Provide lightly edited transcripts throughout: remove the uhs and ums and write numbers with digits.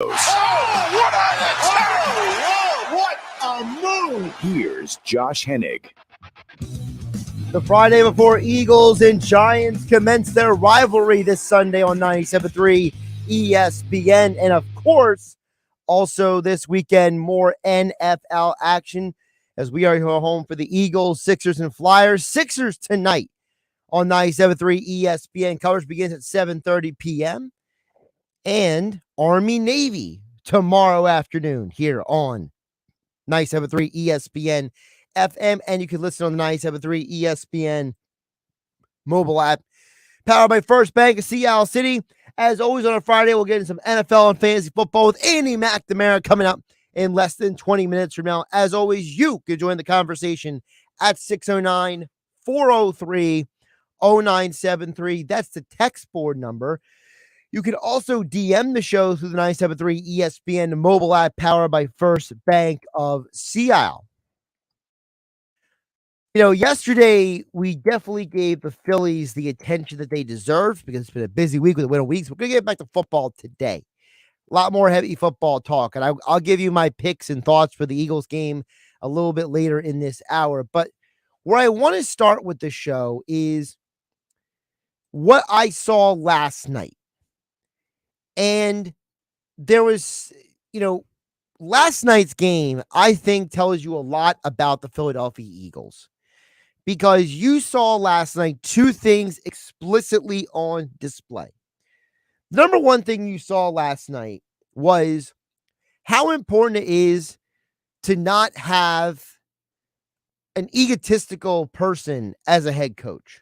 Oh, what a move! Here's Josh Hennig. The Friday before Eagles and Giants commence their rivalry this Sunday on 97.3 ESPN. And of course, also this weekend, more NFL action as we are here home for the Eagles, Sixers, and Flyers. Sixers tonight on 97.3 ESPN. Coverage begins at 7:30 p.m. And Army-Navy tomorrow afternoon here on 97.3 ESPN FM, and you can listen on the 97.3 ESPN mobile app, powered by First Bank of Seattle City. As always on a Friday, we'll get into some NFL and fantasy football with Andy McNamara coming up in less than 20 minutes from now. As always, you can join the conversation at 609-403-0973. That's the text board number. You can also DM the show through the 97.3 ESPN mobile app powered by First Bank of Seattle. You know, yesterday we definitely gave the Phillies the attention that they deserved because it's been a busy week with the winter weeks. We're going to get back to football today. A lot more heavy football talk, and I'll give you my picks and thoughts for the Eagles game a little bit later in this hour. But where I want to start with the show is what I saw last night. And there was, last night's game, I think, tells you a lot about the Philadelphia Eagles because you saw last night two things explicitly on display. Number one thing you saw last night was how important it is to not have an egotistical person as a head coach.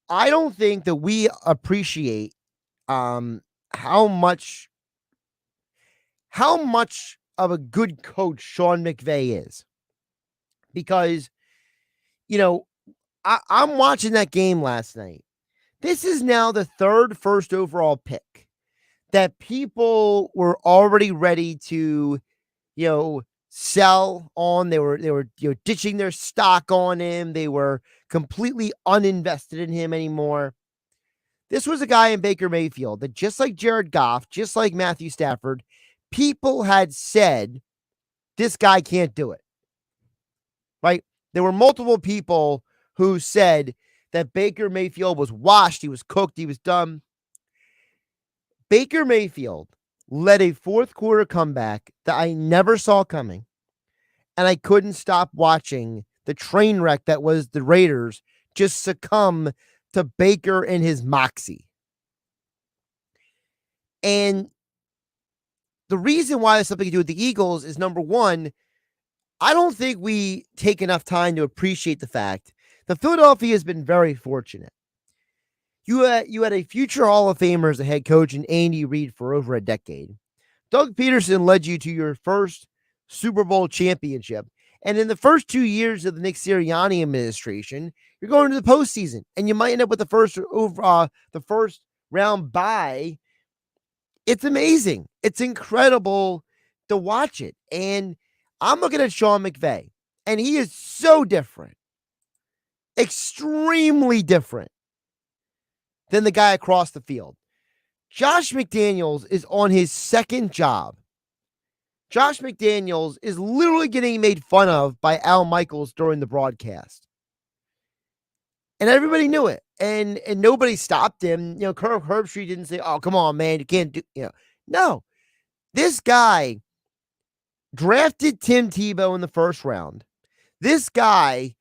I don't think that we appreciate how much of a good coach Sean McVay is. Because, I'm watching that game last night. This is now the third first overall pick that people were already ready to, sell on. They were ditching their stock on him. They were completely uninvested in him anymore. This was a guy in Baker Mayfield that, just like Jared Goff, just like Matthew Stafford, people had said, this guy can't do it. Right? There were multiple people who said that Baker Mayfield was washed, he was cooked, he was done. Baker Mayfield led a fourth quarter comeback that I never saw coming, and I couldn't stop watching the train wreck that was the Raiders just succumb to Baker and his moxie. And the reason why it's something to do with the Eagles is, number one, I don't think we take enough time to appreciate the fact that Philadelphia has been very fortunate. You had a future Hall of Famer as a head coach in Andy Reid for over a decade. Doug Peterson led you to your first Super Bowl championship. And in the first 2 years of the Nick Sirianni administration, you're going to the postseason, and you might end up with the first round bye. It's amazing. It's incredible to watch it. And I'm looking at Sean McVay, and he is so different, extremely different than the guy across the field. Josh McDaniels is on his second job. Josh McDaniels is literally getting made fun of by Al Michaels during the broadcast. And everybody knew it. And nobody stopped him. Kirk Herbstreit didn't say, oh, come on, man, you can't do, No. This guy drafted Tim Tebow in the first round. This guy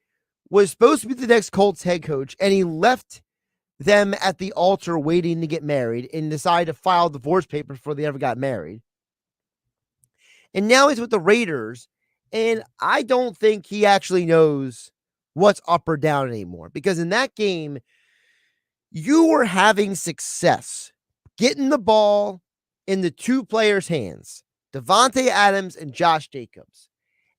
was supposed to be the next Colts head coach, and he left them at the altar waiting to get married and decided to file divorce papers before they ever got married. And now he's with the Raiders, and I don't think he actually knows what's up or down anymore. Because in that game, you were having success getting the ball in the two players' hands, Devontae Adams and Josh Jacobs.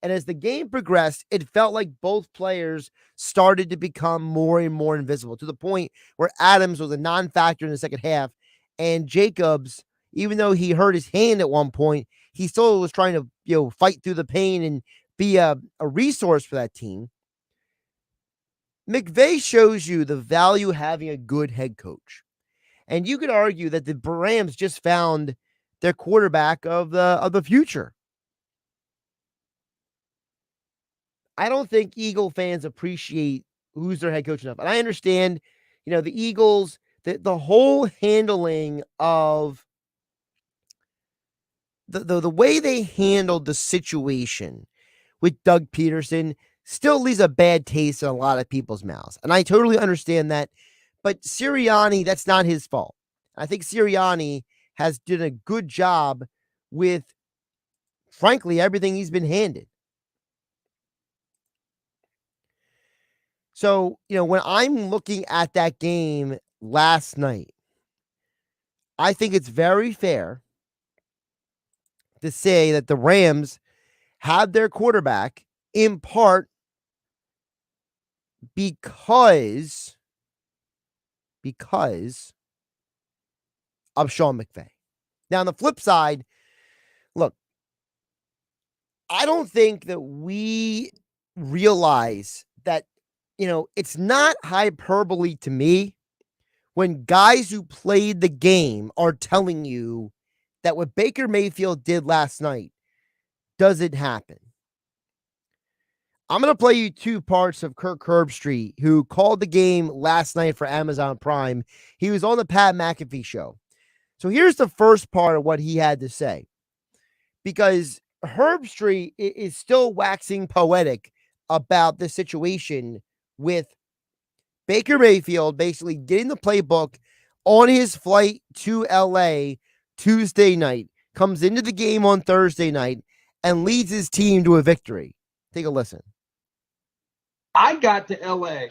And as the game progressed, it felt like both players started to become more and more invisible to the point where Adams was a non-factor in the second half, and Jacobs, even though he hurt his hand at one point, he still was trying to, fight through the pain and be a resource for that team. McVay shows you the value of having a good head coach. And you could argue that the Rams just found their quarterback of the future. I don't think Eagle fans appreciate who's their head coach enough. And I understand, the Eagles, the whole handling of the way they handled the situation with Doug Peterson still leaves a bad taste in a lot of people's mouths. And I totally understand that. But Sirianni, that's not his fault. I think Sirianni has done a good job with, frankly, everything he's been handed. So, when I'm looking at that game last night, I think it's very fair to say that the Rams had their quarterback in part because of Sean McVay. Now, on the flip side, look, I don't think that we realize that, it's not hyperbole to me when guys who played the game are telling you that what Baker Mayfield did last night doesn't happen. I'm going to play you two parts of Kirk Herbstreit, who called the game last night for Amazon Prime. He was on the Pat McAfee show. So here's the first part of what he had to say. Because Herbstreit is still waxing poetic about the situation with Baker Mayfield basically getting the playbook on his flight to LA Tuesday night, comes into the game on Thursday night, and leads his team to a victory. Take a listen. I got to LA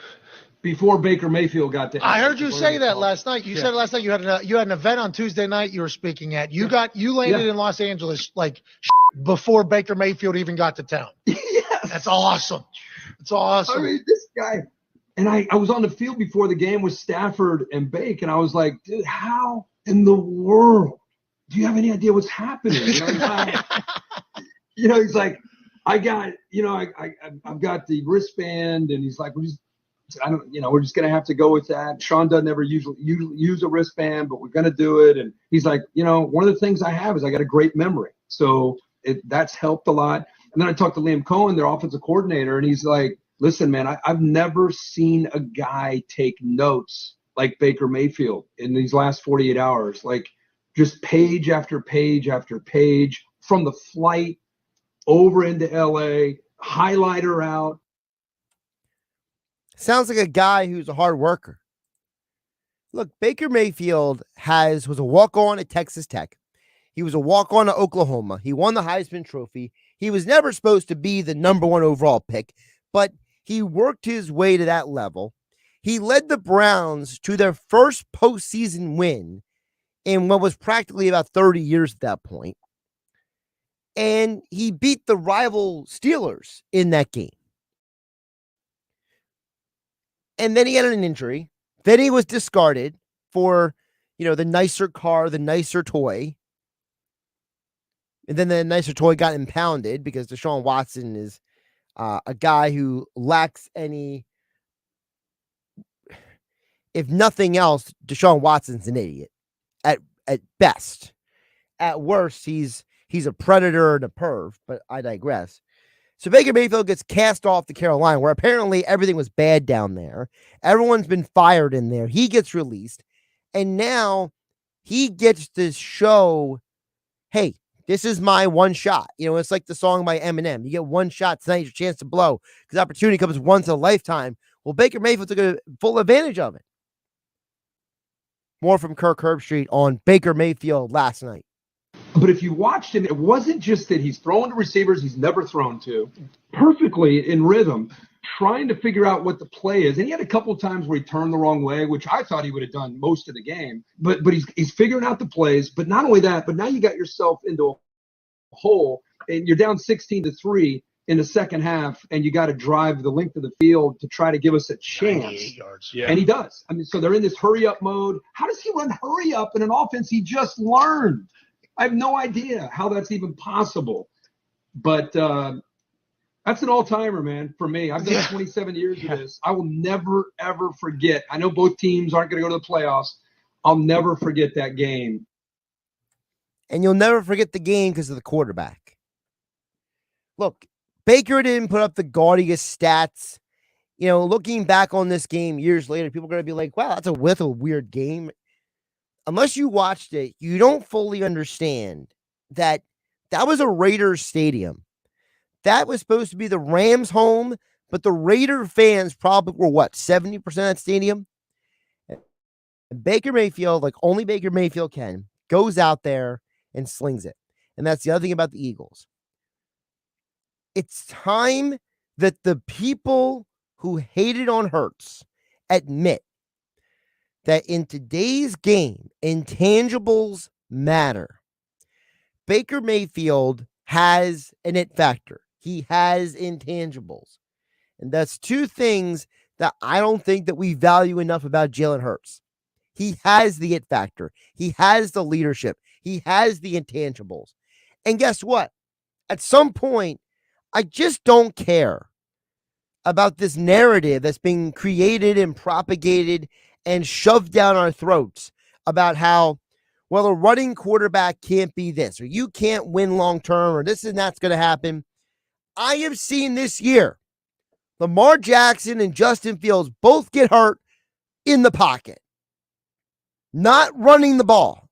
before Baker Mayfield got to LA. I heard you say that last night. You said last night you had an event on Tuesday night you were speaking at. You landed in Los Angeles like before Baker Mayfield even got to town. Yes. That's awesome. It's awesome. I mean, this guy, and I was on the field before the game with Stafford and Bake, and I was like, dude, how in the world do you have any idea what's happening? He's like, I've got the wristband, and he's like, we're just gonna have to go with that. Sean doesn't ever usually use a wristband, but we're gonna do it. And he's like, one of the things I have is I got a great memory, so that's helped a lot. And then I talked to Liam Cohen, their offensive coordinator, and he's like, listen, man, I've never seen a guy take notes like Baker Mayfield in these last 48 hours, like just page after page after page from the flight over into LA, highlighter out. Sounds like a guy who's a hard worker. Look, Baker Mayfield was a walk-on at Texas Tech. He was a walk-on at Oklahoma. He won the Heisman Trophy. He was never supposed to be the number one overall pick, but he worked his way to that level. He led the Browns to their first postseason win in what was practically about 30 years at that point. And he beat the rival Steelers in that game. And then he had an injury. Then he was discarded for, the nicer car, the nicer toy. And then the nicer toy got impounded because Deshaun Watson is a guy who lacks any. If nothing else, Deshaun Watson's an idiot at best. At worst, he's a predator and a perv, but I digress. So Baker Mayfield gets cast off to Carolina, where apparently everything was bad down there. Everyone's been fired in there. He gets released. And now he gets to show, hey, this is my one shot. It's like the song by Eminem. You get one shot tonight, your chance to blow, because opportunity comes once in a lifetime. Well, Baker Mayfield took a full advantage of it. More from Kirk Herbstreit on Baker Mayfield last night. But if you watched him, it wasn't just that he's throwing to receivers he's never thrown to, perfectly in rhythm, trying to figure out what the play is. And he had a couple of times where he turned the wrong way, which I thought he would have done most of the game. But he's figuring out the plays. But not only that, but now you got yourself into a hole, and you're down 16-3 in the second half, and you got to drive the length of the field to try to give us a chance. Yeah. And he does. I mean, so they're in this hurry-up mode. How does he run hurry-up in an offense he just learned? I have no idea how that's even possible. But that's an all-timer, man, for me. I've done 27 years of this. I will never, ever forget. I know both teams aren't going to go to the playoffs. I'll never forget that game. And you'll never forget the game because of the quarterback. Look, Baker didn't put up the gaudiest stats. Looking back on this game years later, people are going to be like, wow, that's a weird game. Unless you watched it, you don't fully understand that was a Raiders stadium. That was supposed to be the Rams' home, but the Raider fans probably were 70% of that stadium? And Baker Mayfield, like only Baker Mayfield can, goes out there and slings it. And that's the other thing about the Eagles. It's time that the people who hated on Hurts admit that in today's game, intangibles matter. Baker Mayfield has an it factor. He has intangibles. And that's two things that I don't think that we value enough about Jalen Hurts. He has the it factor. He has the leadership. He has the intangibles. And guess what? At some point, I just don't care about this narrative that's being created and propagated and shoved down our throats about how, well, a running quarterback can't be this, or you can't win long term, or this and that's going to happen. I have seen this year Lamar Jackson and Justin Fields both get hurt in the pocket, not running the ball.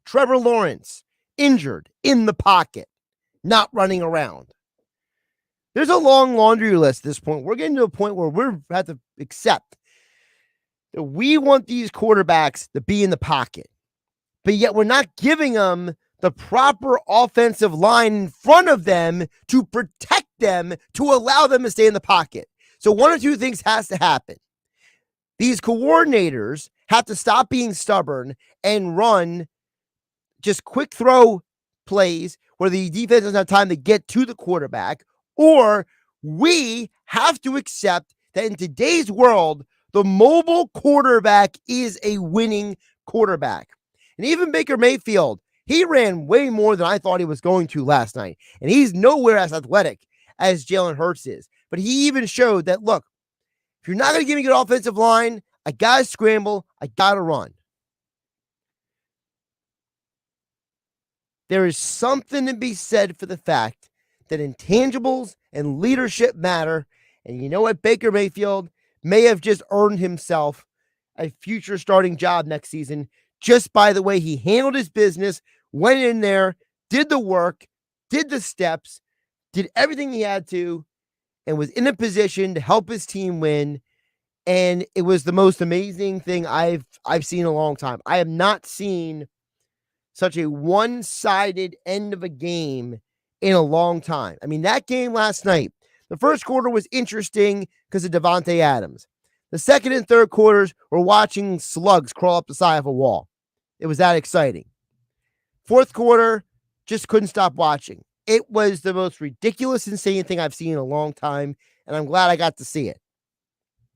Trevor Lawrence injured in the pocket, not running around. There's a long laundry list at this point. We're getting to a point where we have to accept that we want these quarterbacks to be in the pocket, but yet we're not giving them the proper offensive line in front of them to protect them, to allow them to stay in the pocket. So one or two things has to happen. These coordinators have to stop being stubborn and run just quick throw plays where the defense doesn't have time to get to the quarterback, or we have to accept that in today's world, the mobile quarterback is a winning quarterback. And even Baker Mayfield, he ran way more than I thought he was going to last night. And he's nowhere as athletic as Jalen Hurts is. But he even showed that, look, if you're not going to give me a good offensive line, I got to scramble, I got to run. There is something to be said for the fact that intangibles and leadership matter. And you know what? Baker Mayfield may have just earned himself a future starting job next season just by the way he handled his business, went in there, did the work, did the steps, did everything he had to, and was in a position to help his team win. And it was the most amazing thing I've seen in a long time. I have not seen such a one-sided end of a game in a long time. I mean, that game last night, the first quarter was interesting because of Devontae Adams. The second and third quarters were watching slugs crawl up the side of a wall. It was that exciting. Fourth quarter, just couldn't stop watching. It was the most ridiculous, insane thing I've seen in a long time, and I'm glad I got to see it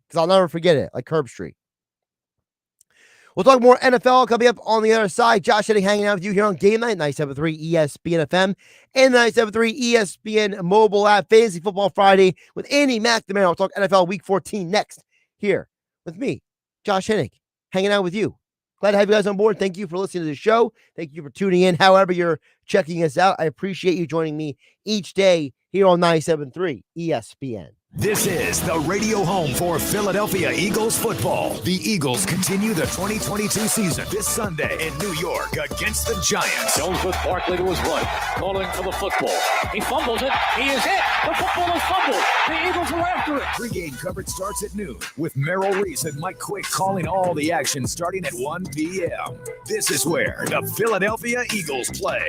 because I'll never forget it, like Herb Street. We'll talk more NFL coming up on the other side. Josh Hennig hanging out with you here on GameNight, 97.3 ESPN FM, and the 97.3 ESPN mobile app. Fantasy Football Friday with Andy McNamara. We'll talk NFL Week 14 next here with me, Josh Hennig, hanging out with you. Glad to have you guys on board. Thank you for listening to the show. Thank you for tuning in. However you're checking us out, I appreciate you joining me each day here on 97.3 ESPN. This is the radio home for Philadelphia Eagles football. The Eagles continue the 2022 season this Sunday in New York against the Giants. Jones with Barkley to his right, calling for the football. He fumbles it. He is it. The football is fumbled. The Eagles are after it. Pre-game coverage starts at noon with Merrill Reese and Mike Quick calling all the action starting at 1 p.m. This is where the Philadelphia Eagles play.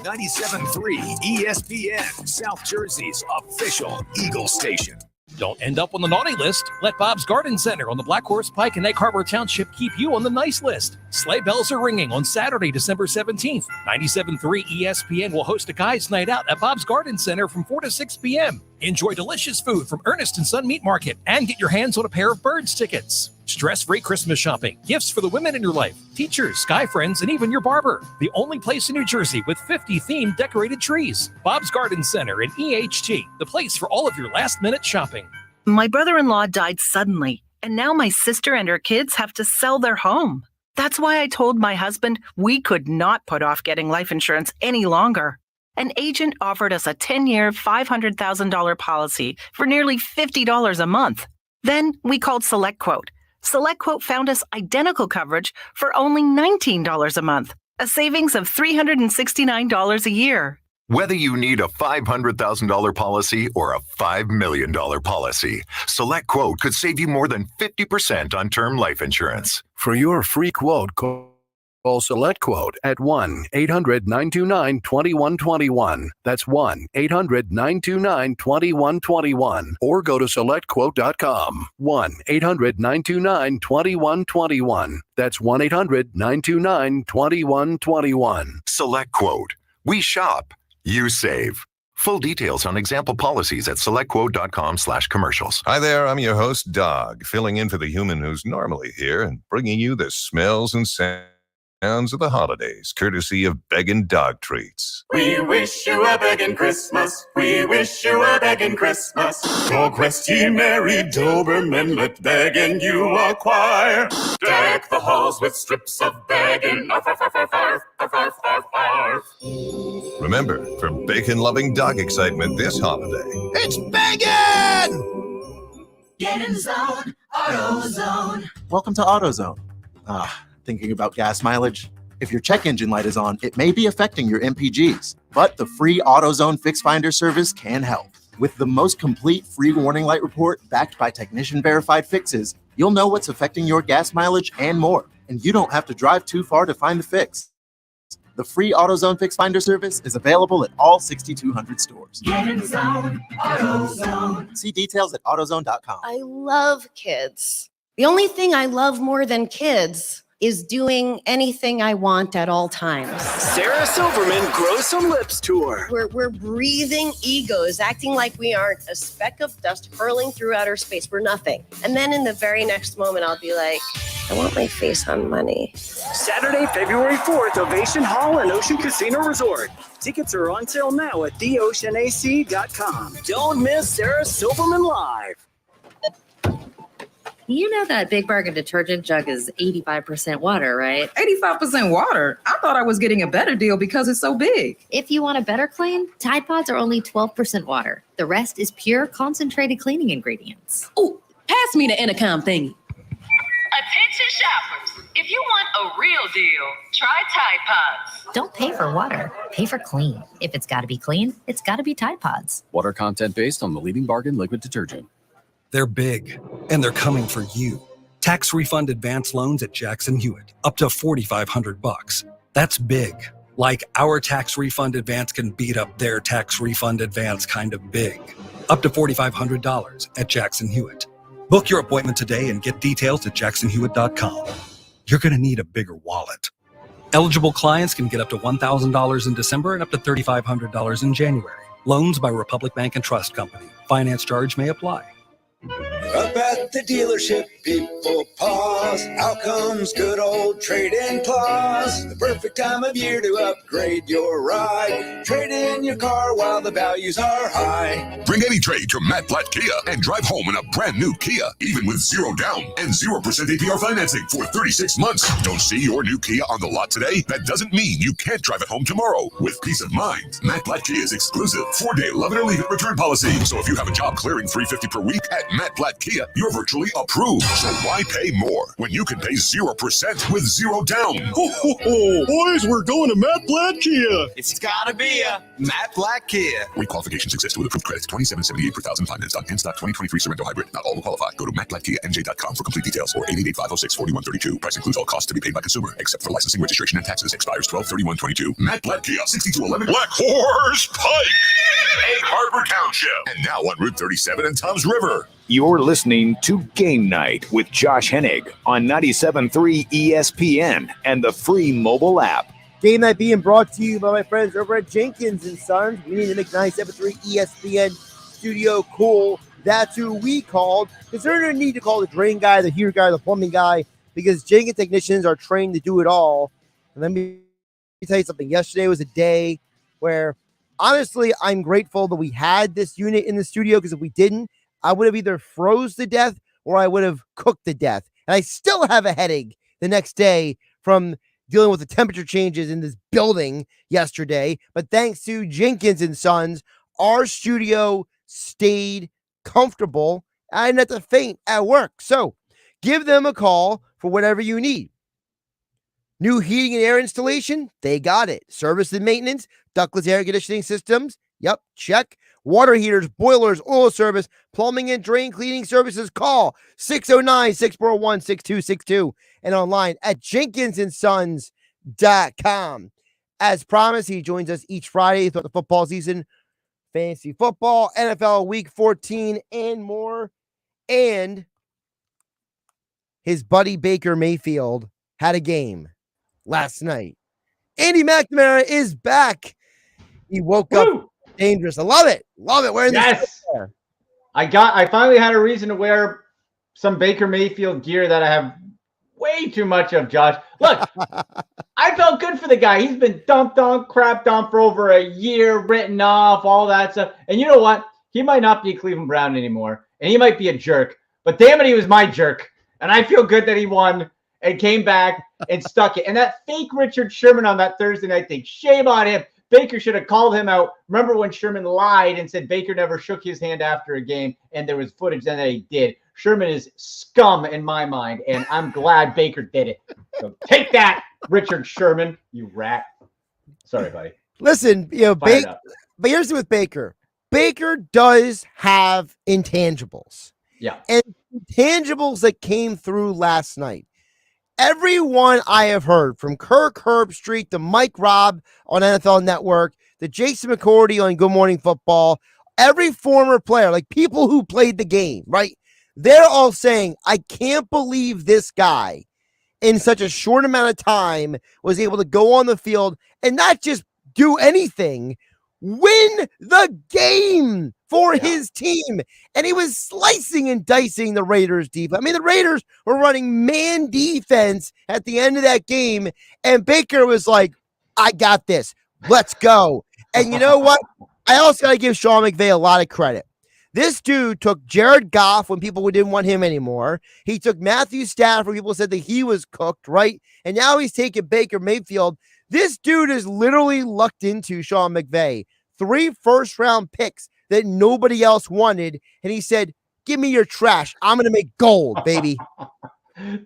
97.3 ESPN, South Jersey's official Eagles station. Don't end up on the naughty list. Let Bob's Garden Center on the Black Horse Pike in Egg Harbor Township keep you on the nice list. Sleigh bells are ringing on Saturday, December 17th. 97.3 ESPN will host a guys' night out at Bob's Garden Center from 4 to 6 p.m. Enjoy delicious food from Ernest and Son Meat Market and get your hands on a pair of Birds tickets. Stress-free Christmas shopping, gifts for the women in your life, teachers, guy friends, and even your barber. The only place in New Jersey with 50 themed decorated trees. Bob's Garden Center in EHT, the place for all of your last-minute shopping. My brother-in-law died suddenly, and now my sister and her kids have to sell their home. That's why I told my husband we could not put off getting life insurance any longer. An agent offered us a 10-year, $500,000 policy for nearly $50 a month. Then we called SelectQuote. SelectQuote found us identical coverage for only $19 a month, a savings of $369 a year. Whether you need a $500,000 policy or a $5 million policy, SelectQuote could save you more than 50% on term life insurance. For your free quote, call SelectQuote at 1-800-929-2121. That's 1-800-929-2121. Or go to SelectQuote.com. 1-800-929-2121. That's 1-800-929-2121. SelectQuote. We shop. You save. Full details on example policies at selectquote.com/commercials. Hi there, I'm your host, Dog, filling in for the human who's normally here and bringing you the smells and sounds of the holidays, courtesy of Beggin' Dog Treats. We wish you a begging Christmas. We wish you a begging Christmas. Go quest ye merry Doberman, let begging you acquire. Deck the halls with strips of begging. Arf, arf, arf, arf, arf, arf, arf, arf, arf. Remember, for bacon-loving dog excitement this holiday, It's begging! Get in zone, AutoZone. Welcome to AutoZone. Thinking about gas mileage? If your check engine light is on, it may be affecting your MPGs, but the free AutoZone Fix Finder service can help. With the most complete free warning light report backed by technician-verified fixes, you'll know what's affecting your gas mileage and more, and you don't have to drive too far to find the fix. The free AutoZone Fix Finder service is available at all 6,200 stores. Get in zone, AutoZone. See details at AutoZone.com. I love kids. The only thing I love more than kids is doing anything I want at all times. Sarah Silverman Grow Some Lips Tour. We're breathing egos, acting like we aren't a speck of dust hurling through outer space. We're nothing. And then in the very next moment, I'll be like, I want my face on money. Saturday, February 4th, Ovation Hall and Ocean Casino Resort. Tickets are on sale now at theoceanac.com. Don't miss Sarah Silverman Live. You know that Big Bargain detergent jug is 85% water, right? 85% water? I thought I was getting a better deal because it's so big. If you want a better clean, Tide Pods are only 12% water. The rest is pure concentrated cleaning ingredients. Ooh, pass me the intercom thingy. Attention shoppers. If you want a real deal, try Tide Pods. Don't pay for water, pay for clean. If it's got to be clean, it's got to be Tide Pods. Water content based on the leading bargain liquid detergent. They're big, and they're coming for you. Tax refund advance loans at Jackson Hewitt, up to $4,500. That's big. Like our tax refund advance can beat up their tax refund advance kind of big. Up to $4,500 at Jackson Hewitt. Book your appointment today and get details at jacksonhewitt.com. You're going to need a bigger wallet. Eligible clients can get up to $1,000 in December and up to $3,500 in January. Loans by Republic Bank and Trust Company. Finance charge may apply. Up at the dealership, people pause. Out comes good old trade-in clause. The perfect time of year to upgrade your ride. Trade in your car while the values are high. Bring any trade to Matt Blatt Kia and drive home in a brand new Kia, even with 0 down and 0% APR financing for 36 months. Don't see your new Kia on the lot today? That doesn't mean you can't drive it home tomorrow. With peace of mind, Matt Blatt Kia's exclusive 4-day love it or leave it return policy. So if you have a job clearing $350 per week at Matt Blatt Kia, you're virtually approved. So why pay more when you can pay 0% with 0 down? Ho, ho, ho. Boys, we're going to Matt Blatt Kia. It's gotta be a Matt Blatt Kia. Requalifications exist with approved credit. $27.78 per thousand finance on in-stock 2023 Sorrento Hybrid. Not all will qualify. Go to mattblattkianj.com for complete details or 888-506-4132. Price includes all costs to be paid by consumer, except for licensing, registration, and taxes. Expires 12/31/22. Matt Blatt Kia, 6211 Black Horse Pike, Egg Harbor Township, and now on Route 37 and Tom's River. You're listening to Game Night with Josh Hennig on 97.3 ESPN and the free mobile app. Game Night being brought to you by my friends over at Jenkins & Sons. We need to make 97.3 ESPN studio cool. That's who we called. Because there's no need to call the drain guy, the heater guy, the plumbing guy, because Jenkins technicians are trained to do it all. And let me tell you something. Yesterday was a day where, honestly, I'm grateful that we had this unit in the studio, because if we didn't, I would have either froze to death or I would have cooked to death. And I still have a headache the next day from dealing with the temperature changes in this building yesterday. But thanks to Jenkins and Sons, our studio stayed comfortable. I didn't have to faint at work. So give them a call for whatever you need. New heating and air installation, they got it. Service and maintenance, ductless air conditioning systems, yep, check. Water heaters, boilers, oil service, plumbing and drain cleaning services, call 609-641-6262 and online at jenkinsandsons.com. As promised, he joins us each Friday throughout the football season, fantasy football, NFL Week 14, and more. And his buddy Baker Mayfield had a game last night. Andy McNamara is back. He woke up dangerous. I love it. Love it. Wearing this. I finally had a reason to wear some Baker Mayfield gear that I have way too much of, Josh. Look, I felt good for the guy. He's been dumped on, crapped on for over a year, written off, all that stuff. And you know what? He might not be a Cleveland Brown anymore, and he might be a jerk. But damn it, he was my jerk. And I feel good that he won and came back and stuck it. And that fake Richard Sherman on that Thursday night thing, shame on him. Baker should have called him out. Remember when Sherman lied and said Baker never shook his hand after a game, and there was footage then that he did. Sherman is scum in my mind, and I'm glad Baker did it. So take that, Richard Sherman, you rat. Sorry, buddy. Listen, but here's with Baker. Baker does have intangibles. Yeah. And intangibles that came through last night. Everyone I have heard, from Kirk Herbstreit to Mike Robb on NFL Network, to Jason McCourty on Good Morning Football, every former player, like people who played the game, right? They're all saying, I can't believe this guy in such a short amount of time was able to go on the field and not just do anything, win the game for his team. And he was slicing and dicing the Raiders defense. I mean, the Raiders were running man defense at the end of that game, and Baker was like, I got this. Let's go. And you know what? I also got to give Sean McVay a lot of credit. This dude took Jared Goff when people didn't want him anymore. He took Matthew Stafford when people said that he was cooked, right? And now he's taking Baker Mayfield. This dude is literally lucked into Sean McVay. 3 first-round picks that nobody else wanted. And he said, give me your trash. I'm going to make gold, baby.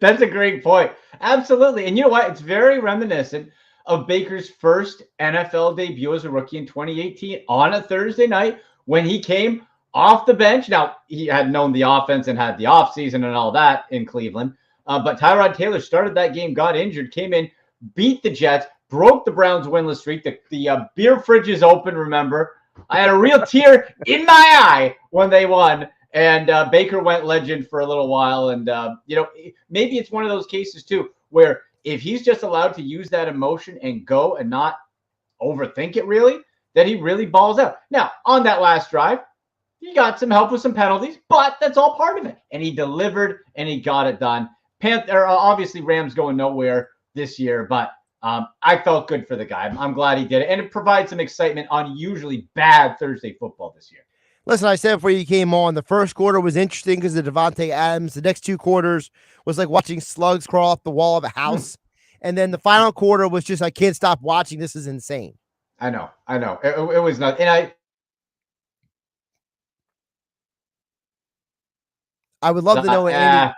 That's a great point. Absolutely. And you know what? It's very reminiscent of Baker's first NFL debut as a rookie in 2018 on a Thursday night when he came off the bench. Now, he had known the offense and had the offseason and all that in Cleveland. But Tyrod Taylor started that game, got injured, came in, beat the Jets, broke the Browns' winless streak. The beer fridge is open, remember. I had a real tear in my eye when they won. And Baker went legend for a little while. And, maybe it's one of those cases, too, where if he's just allowed to use that emotion and go and not overthink it really, then he really balls out. Now, on that last drive, he got some help with some penalties, but that's all part of it. And he delivered, and he got it done. Obviously, Rams going nowhere this year, but I felt good for the guy. I'm glad he did it. And it provides some excitement on usually bad Thursday football this year. Listen, I said before you came on, the first quarter was interesting because of Devontae Adams. The next 2 quarters was like watching slugs crawl off the wall of a house. And then the final quarter was just, I can't stop watching. This is insane. I know. It was not. And I would love to know, Andy.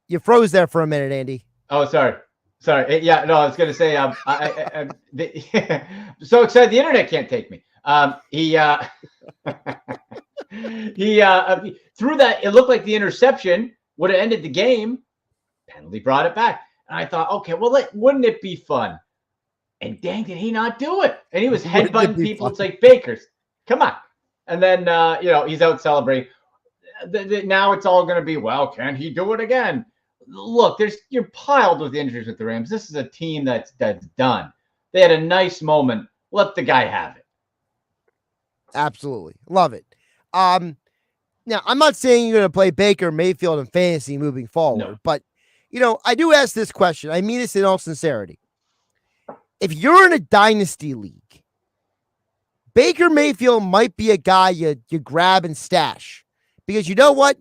You froze there for a minute, Andy. Oh, sorry. Yeah, no, I was going to say, so excited the internet can't take me. He threw that. It looked like the interception would have ended the game. Penalty brought it back. And I thought, okay, well, wouldn't it be fun? And dang, did he not do it? And he was headbutting people. It's like, Bakers, come on. And then, he's out celebrating. Now it's all going to be, well, can he do it again? Look, you're piled with injuries with the Rams. This is a team that's done. They had a nice moment. Let the guy have it. Absolutely. Love it. Now, I'm not saying you're going to play Baker Mayfield in fantasy moving forward, but, I do ask this question. I mean this in all sincerity. If you're in a dynasty league, Baker Mayfield might be a guy you grab and stash. Because you know what?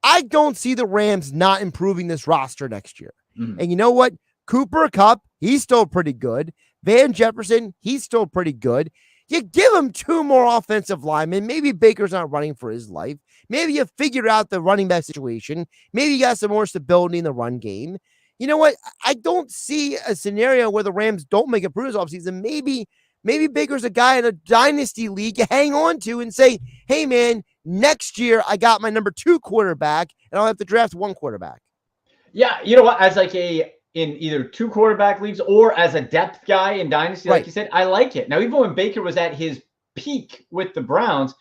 I don't see the Rams not improving this roster next year. And you know what? Cooper Kupp, he's still pretty good. Van Jefferson, he's still pretty good. You give him 2 more offensive linemen. Maybe Baker's not running for his life. Maybe you figured out the running back situation. Maybe you got some more stability in the run game. You know what? I don't see a scenario where the Rams don't make improvements offseason. Maybe Baker's a guy in a dynasty league you hang on to and say, hey, man, next year I got my number 2 quarterback, and I'll have to draft 1 quarterback. Yeah, you know what? As like in either 2 quarterback leagues or as a depth guy in dynasty, like you said, I like it. Now, even when Baker was at his peak with the Browns,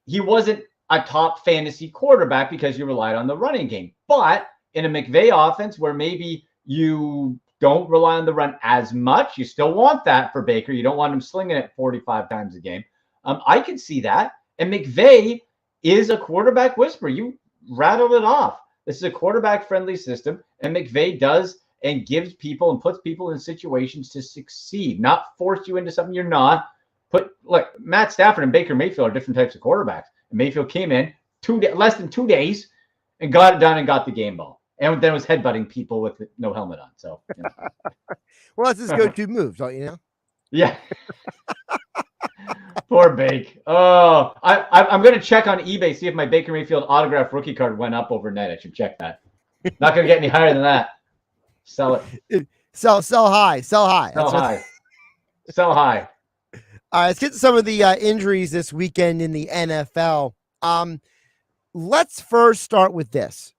he wasn't a top fantasy quarterback because you relied on the running game. But in a McVay offense where maybe you don't rely on the run as much, you still want that for Baker. You don't want him slinging it 45 times a game. I can see that. And McVay is a quarterback whisperer. You rattled it off. This is a quarterback-friendly system, and McVay does and gives people and puts people in situations to succeed, not force you into something you're not. Look, Matt Stafford and Baker Mayfield are different types of quarterbacks. And Mayfield came in less than 2 days and got it done and got the game ball. And then was headbutting people with no helmet on. So, you know. Well, that's his go-to move, don't you know? Yeah. Poor Bake. Oh, I'm going to check on eBay, see if my Baker Mayfield autograph rookie card went up overnight. I should check that. Not going to get any higher than that. Sell it. Sell high. Sell high. Sell high. Sell high. All right, let's get to some of the injuries this weekend in the NFL. Let's first start with this.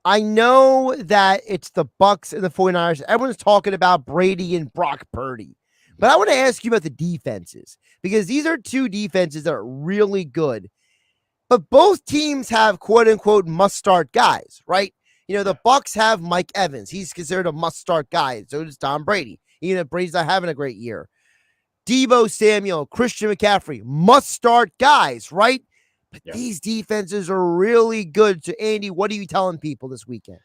I know that it's the Bucs and the 49ers. Everyone's talking about Brady and Brock Purdy. But I want to ask you about the defenses, because these are 2 defenses that are really good. But both teams have quote-unquote must-start guys, right? You know, the Bucs have Mike Evans. He's considered a must-start guy. So does Tom Brady, even if Brady's not having a great year. Deebo Samuel, Christian McCaffrey, must-start guys, right? But these defenses are really good. So, Andy, what are you telling people this weekend?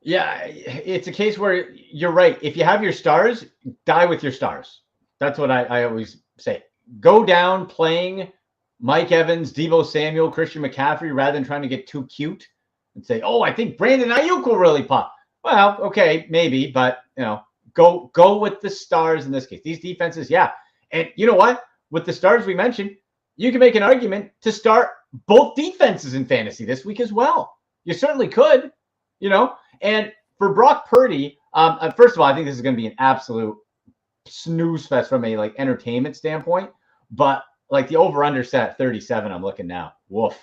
Yeah, it's a case where you're right. If you have your stars, die with your stars. That's what I always say. Go down playing Mike Evans, Deebo Samuel, Christian McCaffrey, rather than trying to get too cute and say, oh, I think Brandon Ayuk will really pop. Well, okay, maybe, but, you know, go with the stars in this case. These defenses, yeah. And you know what? With the stars we mentioned, you can make an argument to start both defenses in fantasy this week as well. You certainly could, you know. And for Brock Purdy, first of all, I think this is going to be an absolute snooze fest from a entertainment standpoint. But like the over/under set at 37, I'm looking now. Woof.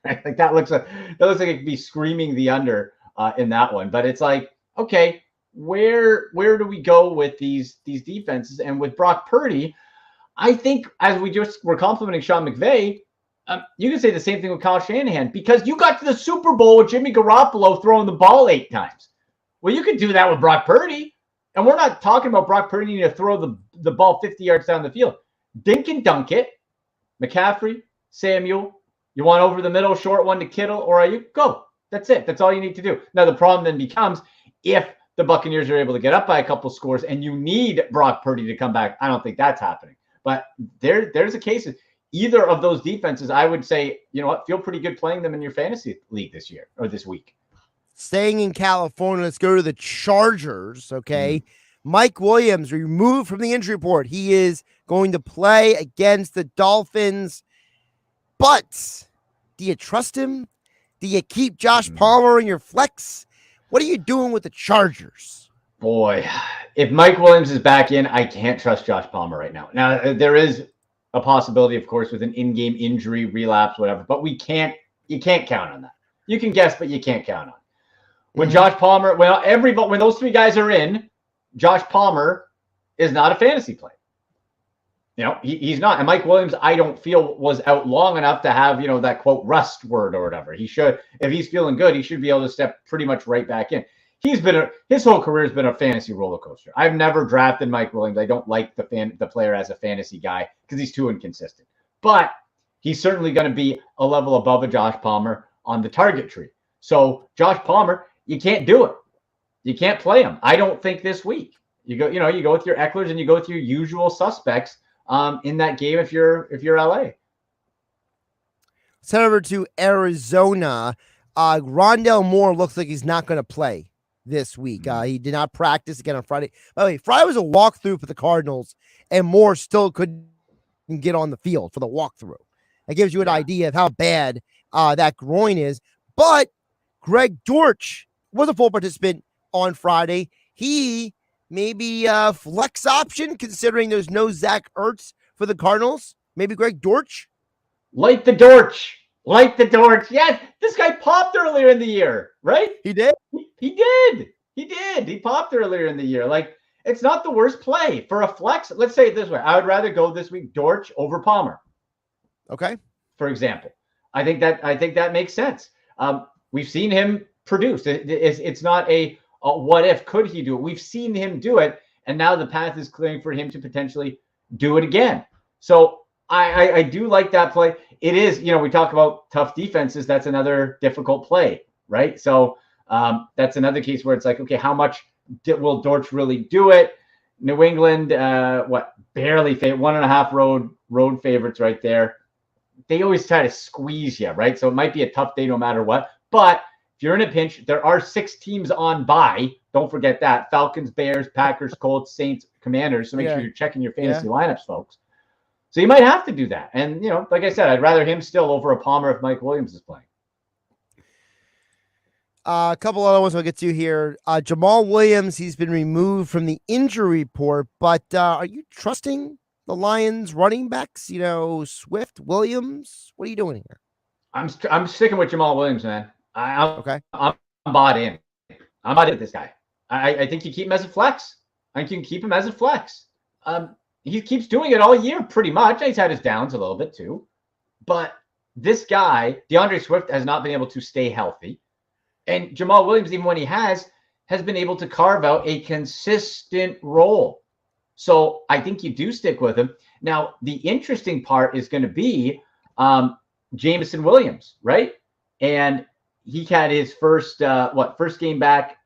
Like that looks like it could be screaming the under in that one. But it's like, okay, where do we go with these defenses? And with Brock Purdy, I think as we just were complimenting Sean McVay, you can say the same thing with Kyle Shanahan, because you got to the Super Bowl with Jimmy Garoppolo throwing the ball 8 times. Well, you could do that with Brock Purdy. And we're not talking about Brock Purdy needing to throw the ball 50 yards down the field. Dink and dunk it. McCaffrey, Samuel, you want over the middle, short one to Kittle, or you go. That's it. That's all you need to do. Now, the problem then becomes if the Buccaneers are able to get up by a couple scores and you need Brock Purdy to come back. I don't think that's happening. But there's a case of either of those defenses, I would say, you know what, feel pretty good playing them in your fantasy league this year or this week. Staying in California, let's go to the Chargers, okay? Mike Williams removed from the injury report. He is going to play against the Dolphins. But do you trust him? Do you keep Josh Palmer in your flex? What are you doing with the Chargers? Boy, if Mike Williams is back in, I can't trust Josh Palmer right now. Now, there is a possibility, of course, with an in-game injury, relapse, whatever, but you can't count on that. You can guess, but you can't count on it. When Josh Palmer, when those 3 guys are in, Josh Palmer is not a fantasy play. You know, he's not. And Mike Williams, I don't feel was out long enough to have, that quote rust word or whatever. He should, if he's feeling good, he should be able to step pretty much right back in. His whole career has been a fantasy roller coaster. I've never drafted Mike Williams. I don't like the player as a fantasy guy because he's too inconsistent. But he's certainly going to be a level above a Josh Palmer on the target tree. So Josh Palmer, you can't do it. You can't play him. I don't think this week. You go with your Ecklers and you go with your usual suspects in that game if you're LA. Let's head over to Arizona. Rondell Moore looks like he's not going to play. this week. He did not practice again on Friday. By the way, Friday was a walkthrough for the Cardinals, and Moore still couldn't get on the field for the walkthrough. That gives you an idea of how bad that groin is. But Greg Dortch was a full participant on Friday. He may be a flex option considering there's no Zach Ertz for the Cardinals. Maybe Greg Dortch? Like the Dortch. Like the Dortch. Yes, this guy popped earlier in the year, right? He did? He did. He did. He popped earlier in the year. Like, it's not the worst play for a flex. Let's say it this way. I would rather go this week Dortch over Palmer. Okay. For example. I think that makes sense. We've seen him produce. It's not a what if could he do it. We've seen him do it, and now the path is clearing for him to potentially do it again. So I do like that play. It is, we talk about tough defenses. That's another difficult play, right? So that's another case where it's like, okay, how much will Dortch really do it? New England, barely 1.5 road favorites right there. They always try to squeeze you, right? So it might be a tough day no matter what. But if you're in a pinch, there are 6 teams on bye. Don't forget that. Falcons, Bears, Packers, Colts, Saints, Commanders. So make sure you're checking your fantasy lineups, folks. So you might have to do that. And, like I said, I'd rather him still over a Palmer if Mike Williams is playing. A couple other ones I'll get to here. Jamal Williams, he's been removed from the injury report, but are you trusting the Lions running backs? Swift, Williams? What are you doing here? I'm sticking with Jamal Williams, man. I'm bought in. I'm bought in with this guy. I think you keep him as a flex. I think you can keep him as a flex. He keeps doing it all year pretty much. He's had his downs a little bit too. But this guy, DeAndre Swift, has not been able to stay healthy. And Jamal Williams, even when he has been able to carve out a consistent role. So I think you do stick with him. Now, the interesting part is going to be Jameson Williams, right? And he had his first game back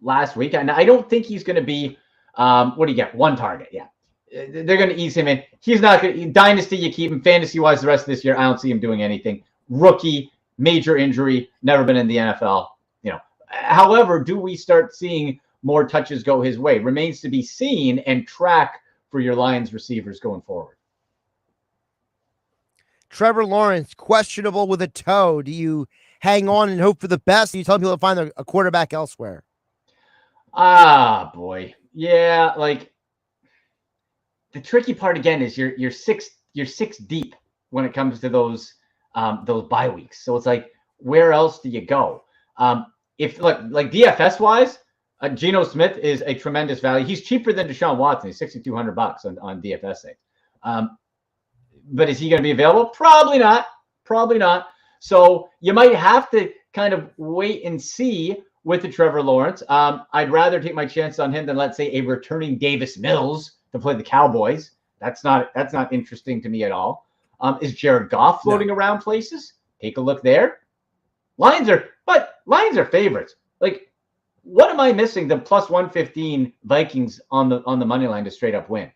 last week. And I don't think he's going to be, what do you get? 1 target. Yeah. They're going to ease him in. He's not going to, dynasty, you keep him. Fantasy-wise, the rest of this year, I don't see him doing anything. Rookie, major injury, never been in the NFL. However, do we start seeing more touches go his way? Remains to be seen, and track for your Lions receivers going forward. Trevor Lawrence, questionable with a toe. Do you hang on and hope for the best? Do you tell people to find a quarterback elsewhere? Boy. Yeah, like the tricky part again is you're six deep when it comes to those bye weeks. So it's like, where else do you go? If like DFS wise, Geno Smith is a tremendous value. He's cheaper than Deshaun Watson. He's $6,200 on DFS site. But is he going to be available? Probably not. Probably not. So you might have to kind of wait and see with the Trevor Lawrence. I'd rather take my chance on him than, let's say, a returning Davis Mills to play the Cowboys. That's not interesting to me at all. Is Jared Goff floating around places? Take a look there. Lions are favorites. Like, what am I missing? The plus 115 Vikings on the money line to straight up win.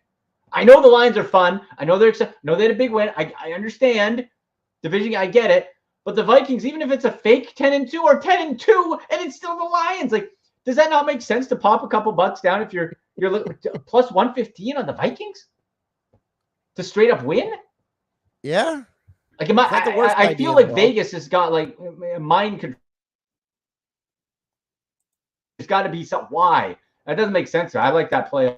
I know the Lions are fun. I know they had a big win. I understand division. I get it. But the Vikings, even if it's a fake 10-2 or 10-2, and it's still the Lions, like, does that not make sense to pop a couple bucks down if you're looking plus 115 on the Vikings to straight up win? Yeah. Like, I feel like Vegas has got like mind control. It's got to be something. Why? That doesn't make sense. I like that play.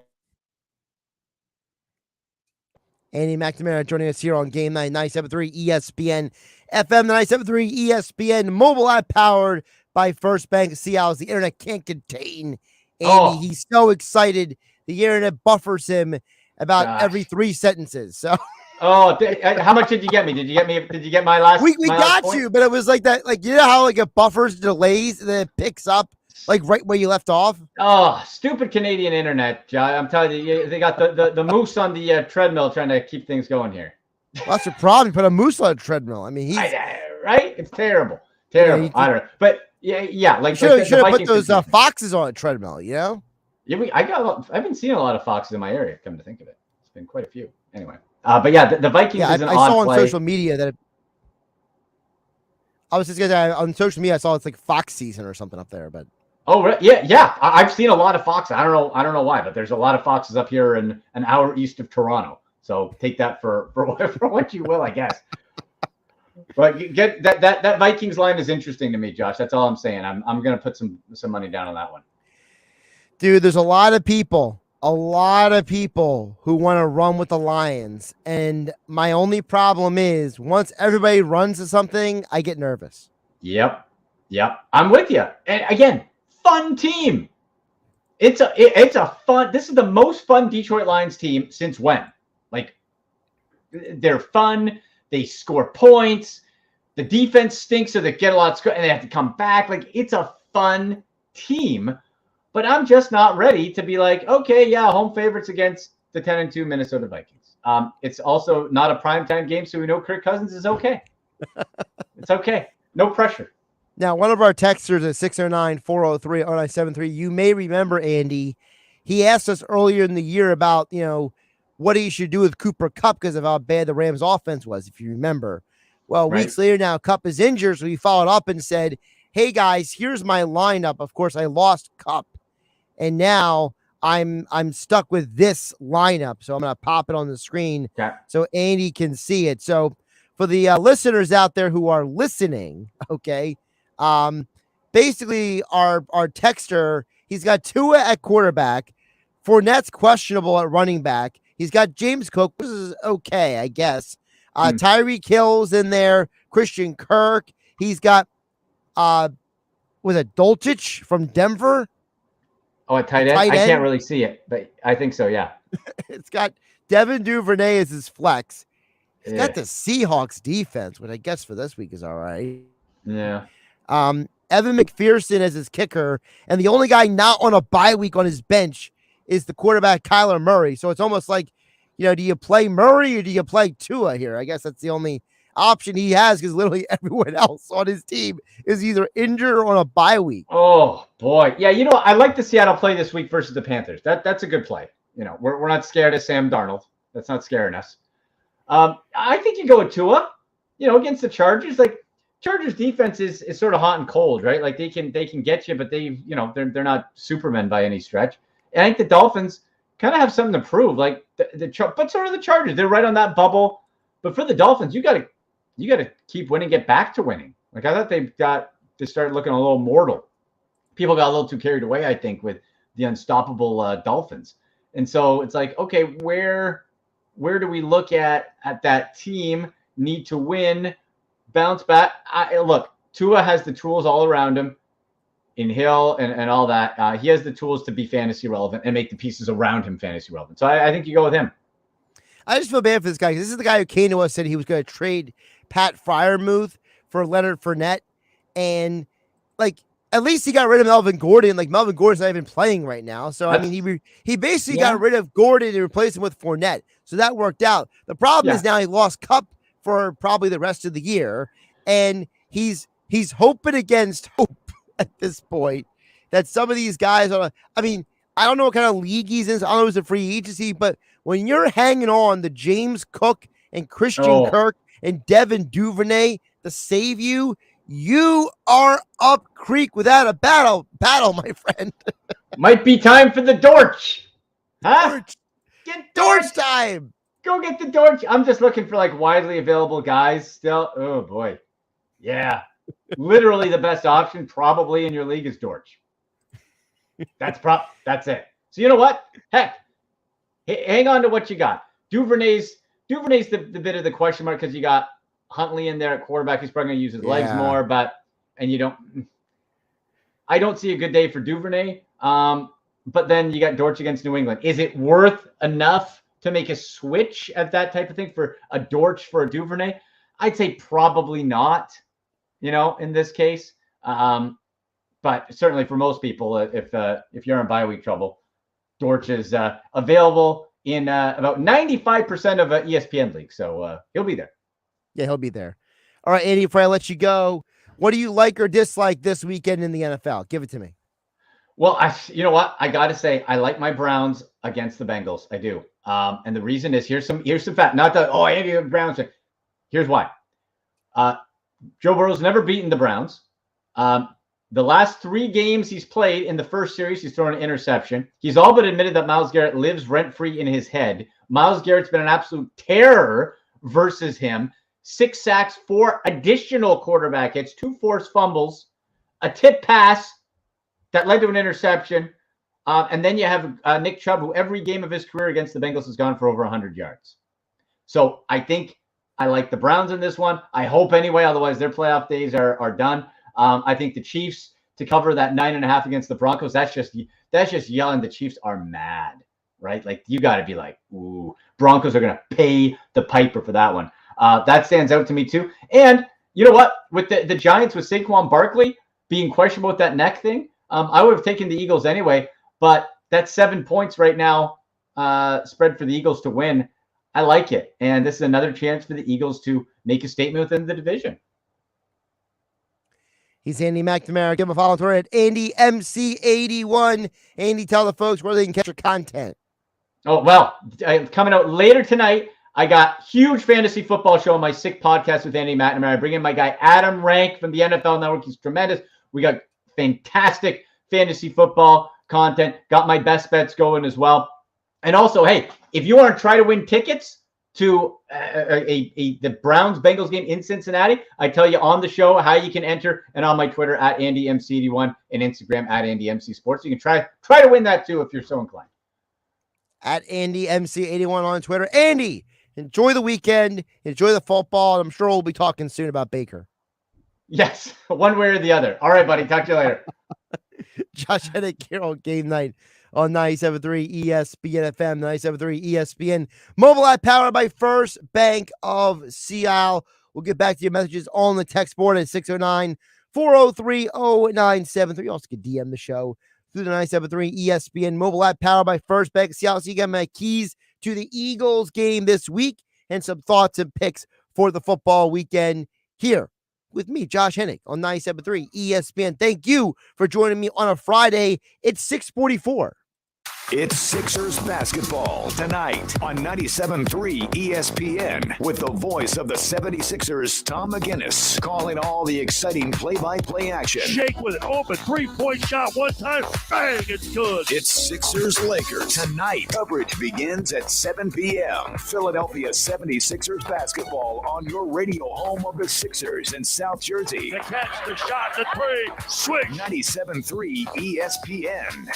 Andy McNamara joining us here on Game Night 97.3 ESPN FM, the 97.3 ESPN mobile app powered by First Bank of Seattle. The internet can't contain Andy. He's so excited. The internet buffers him about every 3 sentences. So. Oh, how much did you get me? Did you get my last? We got you, but it was like that. Like, you know how like it buffers, delays, and then it picks up like right where you left off. Oh, stupid Canadian internet, Jai. I'm telling you, they got the moose on the treadmill trying to keep things going here. Well, that's your problem. Put a moose on a treadmill. I mean, right? It's terrible. Terrible. I don't know, but yeah. Like, you should have put those foxes on a treadmill. You know? Yeah, I've been seeing a lot of foxes in my area. Come to think of it, it's been quite a few. Anyway. But yeah, the Vikings is an odd play. I saw on social media that I was just gonna say on social media I saw it's like fox season or something up there, but Oh, right. Yeah. I've seen a lot of foxes. I don't know why, but there's a lot of foxes up here in an hour east of Toronto. So take that for what you will, I guess. But get that Vikings line is interesting to me, Josh. That's all I'm saying. I'm gonna put some money down on that one. Dude, there's a lot of people who want to run with the Lions. And my only problem is once everybody runs to something, I get nervous. Yep. I'm with you. And again, fun team. It's a fun. This is the most fun Detroit Lions team since when? Like, they're fun. They score points. The defense stinks, so they get a lot of score, and they have to come back. Like, it's a fun team. But I'm just not ready to be like, okay, yeah, home favorites against the 10-2 Minnesota Vikings. It's also not a primetime game, so we know Kirk Cousins is okay. It's okay. No pressure. Now, one of our texters at 609-403-0973, you may remember, Andy, he asked us earlier in the year about, what he should do with Cooper Kupp because of how bad the Rams offense was, if you remember. Well, Right. weeks later now, Kupp is injured, so he followed up and said, hey, guys, here's my lineup. Of course, I lost Kupp, and now I'm stuck with this lineup, so I'm going to pop it on the screen so Andy can see it. So for the listeners out there who are listening, okay, basically our texter, he's got Tua at quarterback, Fournette's questionable at running back. He's got James Cook, which is okay, I guess. Tyreek Hill's in there, Christian Kirk. He's got was it Dolchich from Denver? Oh, a tight end? I can't really see it, but I think so, yeah. It's got Devin Duvernay as his flex. He's Yeah. got the Seahawks defense, which I guess for this week is all right. Yeah. Evan McPherson as his kicker, and the only guy not on a bye week on his bench is the quarterback Kyler Murray. So it's almost like, do you play Murray or do you play Tua here? I guess that's the only option he has because literally everyone else on his team is either injured or on a bye week. Oh, boy. Yeah, I like the Seattle play this week versus the Panthers. That's a good play. We're not scared of Sam Darnold. That's not scaring us. I think you go with Tua, against the Chargers. Like, Chargers defense is sort of hot and cold, right? Like they can get you, but they're not Supermen by any stretch. And I think the Dolphins kind of have something to prove. Like but sort of the Chargers, they're right on that bubble. But for the Dolphins, you got to keep winning, get back to winning. Like I thought they started looking a little mortal. People got a little too carried away, I think, with the unstoppable Dolphins. And so it's like, okay, where do we look at that team? Need to win, bounce back. Look, Tua has the tools all around him in Hill and all that. He has the tools to be fantasy relevant and make the pieces around him fantasy relevant. So I think you go with him. I just feel bad for this guy. This is the guy who came to us, said he was going to trade Pat Freiermuth for Leonard Fournette. And, at least he got rid of Melvin Gordon. Like, Melvin Gordon's not even playing right now. So, he basically got rid of Gordon and replaced him with Fournette. So that worked out. The problem is now he lost Kupp for probably the rest of the year. And he's hoping against hope at this point that some of these guys are, I don't know what kind of league he's in. I don't know if it's a free agency, but when you're hanging on the James Cook and Christian Kirk and Devin Duvernay to save you, you are up creek without a battle, my friend. Might be time for the Dortch. Huh? Get Dortch time. Go get the Dortch. I'm just looking for widely available guys still. Oh boy. Yeah. Literally the best option probably in your league is Dortch. That's it. So you know what? Heck, hang on to what you got. Duvernay's the bit of the question mark because you got Huntley in there at quarterback. He's probably going to use his legs more, I don't see a good day for Duvernay. But then you got Dortch against New England. Is it worth enough to make a switch at that type of thing for a Dortch for a Duvernay? I'd say probably not, in this case. But certainly for most people, if you're in bye week trouble, Dortch is available in about 95% of ESPN leagues. So he'll be there. Yeah, he'll be there. All right, Andy, before I let you go, what do you like or dislike this weekend in the NFL? Give it to me. Well, you know what? I got to say, I like my Browns against the Bengals. I do. And the reason is here's some fact. Not that, Andy, the Browns. Here's why. Joe Burrow's never beaten the Browns. The last 3 games he's played in the first series, he's thrown an interception. He's all but admitted that Myles Garrett lives rent-free in his head. Myles Garrett's been an absolute terror versus him. 6 sacks, 4 additional quarterback hits, 2 forced fumbles, a tip pass that led to an interception. And then you have Nick Chubb, who every game of his career against the Bengals has gone for over 100 yards. So I think I like the Browns in this one. I hope anyway, otherwise their playoff days are done. I think the Chiefs to cover that 9.5 against the Broncos, that's just yelling the Chiefs are mad, right? Like, you got to be like, ooh, Broncos are going to pay the piper for that one. That stands out to me too. And you know what? With the Giants, with Saquon Barkley being questionable with that neck thing, I would have taken the Eagles anyway. But that's 7 points right now, spread for the Eagles to win. I like it. And this is another chance for the Eagles to make a statement within the division. He's Andy McNamara. Give him a follow on Twitter at AndyMC81. Andy, tell the folks where they can catch your content. Oh, well, coming out later tonight, I got huge fantasy football show on my Sick podcast with Andy McNamara. I bring in my guy Adam Rank from the NFL Network. He's tremendous. We got fantastic fantasy football content. Got my best bets going as well. And also, hey, if you want to try to win tickets to the Browns-Bengals game in Cincinnati, I tell you on the show how you can enter, and on my Twitter at AndyMC81 and Instagram at AndyMCSports. You can try to win that too if you're so inclined. At AndyMC81 on Twitter. Andy, enjoy the weekend. Enjoy the football. I'm sure we'll be talking soon about Baker. Yes, one way or the other. All right, buddy. Talk to you later. Josh Hennig here on Game Night on 97.3 ESPN FM, 97.3 ESPN. Mobile app powered by First Bank of Seattle. We'll get back to your messages on the text board at 609-403-0973. You also can DM the show through the 97.3 ESPN mobile app powered by First Bank of Seattle. So you get my keys to the Eagles game this week and some thoughts and picks for the football weekend here with me, Josh Hennig, on 97.3 ESPN. Thank you for joining me on a Friday. It's 6:44. It's Sixers basketball tonight on 97.3 ESPN with the voice of the 76ers, Tom McGinnis, calling all the exciting play-by-play action. Shake with an open three-point shot one time. Bang, it's good. It's Sixers-Lakers tonight. Coverage begins at 7 p.m. Philadelphia 76ers basketball on your radio home of the Sixers in South Jersey. To catch the shot, the three, swing. 97.3 ESPN.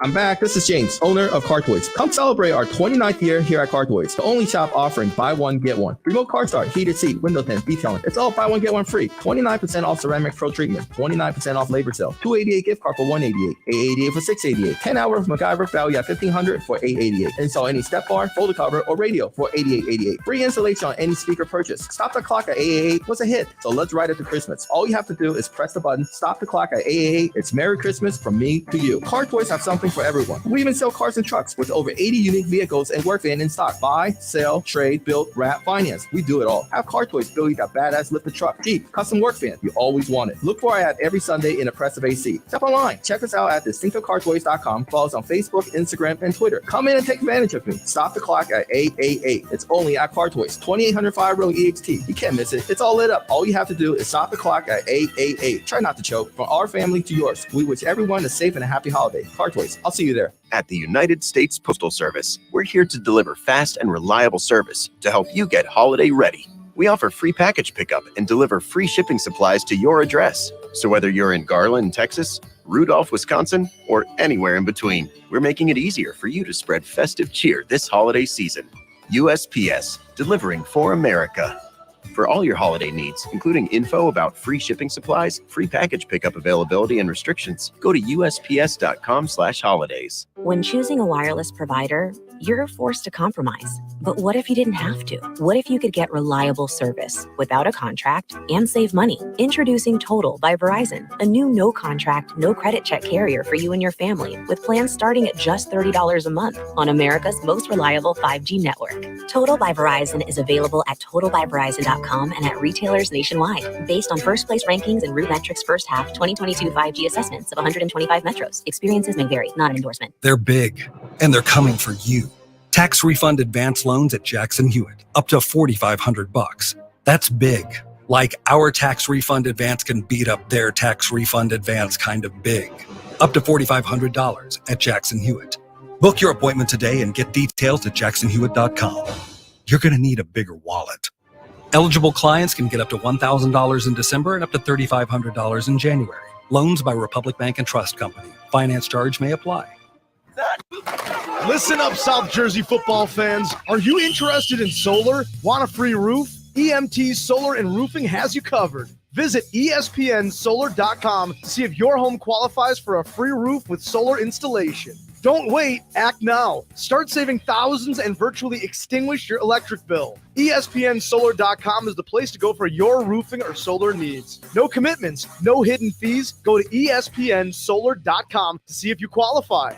I'm back. This is James, owner of Car Toys. Come celebrate our 29th year here at Car Toys, the only shop offering buy one, get one. Remote car start, heated seat, window tint, detailing. It's all buy one, get one free. 29% off ceramic pro treatment, 29% off labor sale, $288 gift card for $188, $888 for $688, 10 hour of MacGyver value at $1,500 for $888. Install any step bar, folder cover, or radio for $88.88. Free installation on any speaker purchase. Stop the clock at $888 was a hit, so let's ride it to Christmas. All you have to do is press the button, stop the clock at $888. It's Merry Christmas from me to you. Car Toys have something for everyone. We even sell cars and trucks with over 80 unique vehicles and work van in stock. Buy, sell, trade, build, wrap, finance. We do it all. Have Car Toys build you that badass lifted truck, Jeep, custom work van you always wanted. Look for our ad every Sunday in a press of AC. Step online. Check us out at distinctivecartoys.com. Follow us on Facebook, Instagram, and Twitter. Come in and take advantage of me. Stop the clock at 888. It's only at Car Toys, 2800 Fire Road EXT. You can't miss it. It's all lit up. All you have to do is stop the clock at 888. Try not to choke. From our family to yours, we wish everyone a safe and a happy holiday. Car Toys. I'll see you there. At the United States Postal Service, we're here to deliver fast and reliable service to help you get holiday ready. We offer free package pickup and deliver free shipping supplies to your address. So whether you're in Garland, Texas, Rudolph, Wisconsin, or anywhere in between, we're making it easier for you to spread festive cheer this holiday season. USPS, delivering for America. For all your holiday needs, including info about free shipping supplies, free package pickup availability, and restrictions, go to USPS.com/holidays. When choosing a wireless provider, you're forced to compromise. But what if you didn't have to? What if you could get reliable service without a contract and save money? Introducing Total by Verizon, a new no-contract, no-credit check carrier for you and your family, with plans starting at just $30 a month on America's most reliable 5G network. Total by Verizon is available at totalbyverizon.com and at retailers nationwide, based on first place rankings and RootMetrics first half 2022 5G assessments of 125 metros. Experiences may vary, not an endorsement. They're big, and they're coming for you. Tax refund advance loans at Jackson Hewitt, up to $4,500. That's big. Like our tax refund advance can beat up their tax refund advance kind of big. Up to $4,500 at Jackson Hewitt. Book your appointment today and get details at jacksonhewitt.com. You're going to need a bigger wallet. Eligible clients can get up to $1,000 in December and up to $3,500 in January. Loans by Republic Bank and Trust Company. Finance charge may apply. Listen up, South Jersey football fans. Are you interested in solar? Want a free roof? EMT Solar and Roofing has you covered. Visit espnsolar.com to see if your home qualifies for a free roof with solar installation. Don't wait, act now. Start saving thousands and virtually extinguish your electric bill. espnsolar.com is the place to go for your roofing or solar needs. No commitments, no hidden fees. Go to espnsolar.com to see if you qualify.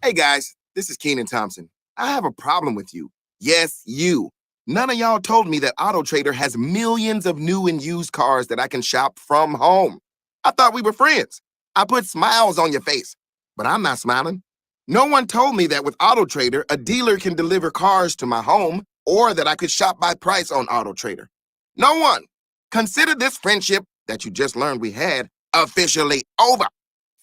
Hey guys, this is Keenan Thompson. I have a problem with you. Yes, you. None of y'all told me that AutoTrader has millions of new and used cars that I can shop from home. I thought we were friends. I put smiles on your face, but I'm not smiling. No one told me that with AutoTrader, a dealer can deliver cars to my home or that I could shop by price on AutoTrader. No one. Consider this friendship that you just learned we had officially over.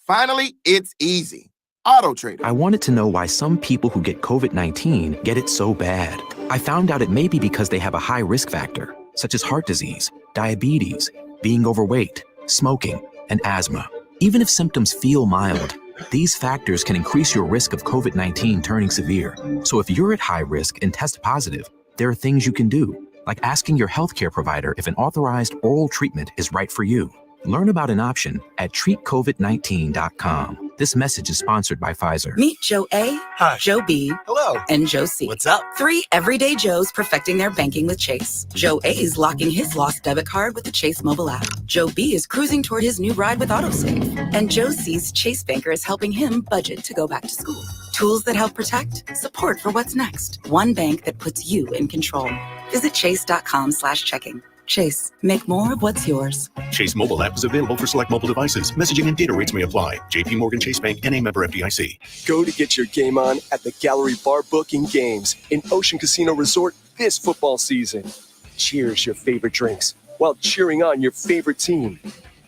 Finally, it's easy. AutoTrader. I wanted to know why some people who get COVID-19 get it so bad. I found out it may be because they have a high risk factor, such as heart disease, diabetes, being overweight, smoking, and asthma. Even if symptoms feel mild, these factors can increase your risk of COVID-19 turning severe. So if you're at high risk and test positive, there are things you can do, like asking your healthcare provider if an authorized oral treatment is right for you. Learn about an option at treatcovid19.com. This message is sponsored by Pfizer. Meet Joe A, Hi. Joe B, Hello. and Joe C. What's up? 3 everyday Joes perfecting their banking with Chase. Joe A is locking his lost debit card with the Chase mobile app. Joe B is cruising toward his new ride with AutoSave. And Joe C's Chase banker is helping him budget to go back to school. Tools that help protect, support for what's next. One bank that puts you in control. Visit chase.com/checking. Chase, make more of what's yours. Chase mobile app is available for select mobile devices. Messaging and data rates may apply. JP Morgan Chase Bank, NA member FDIC. Go to get your game on at the Gallery Bar Booking Games in Ocean Casino Resort this football season. Cheers your favorite drinks while cheering on your favorite team.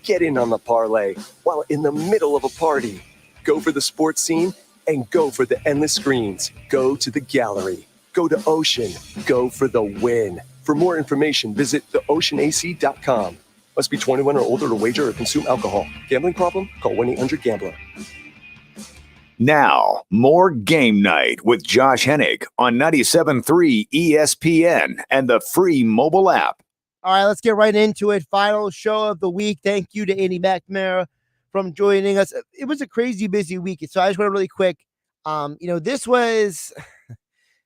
Get in on the parlay while in the middle of a party. Go for the sports scene and go for the endless screens. Go to the Gallery. Go to Ocean. Go for the win. For more information, visit theoceanac.com. Must be 21 or older to wager or consume alcohol. Gambling problem? Call 1-800-GAMBLER. Now, more Game Night with Josh Hennig on 97.3 ESPN and the free mobile app. All right, let's get right into it. Final show of the week. Thank you to Andy McNamara from joining us. It was a crazy busy week, so I just went really quick.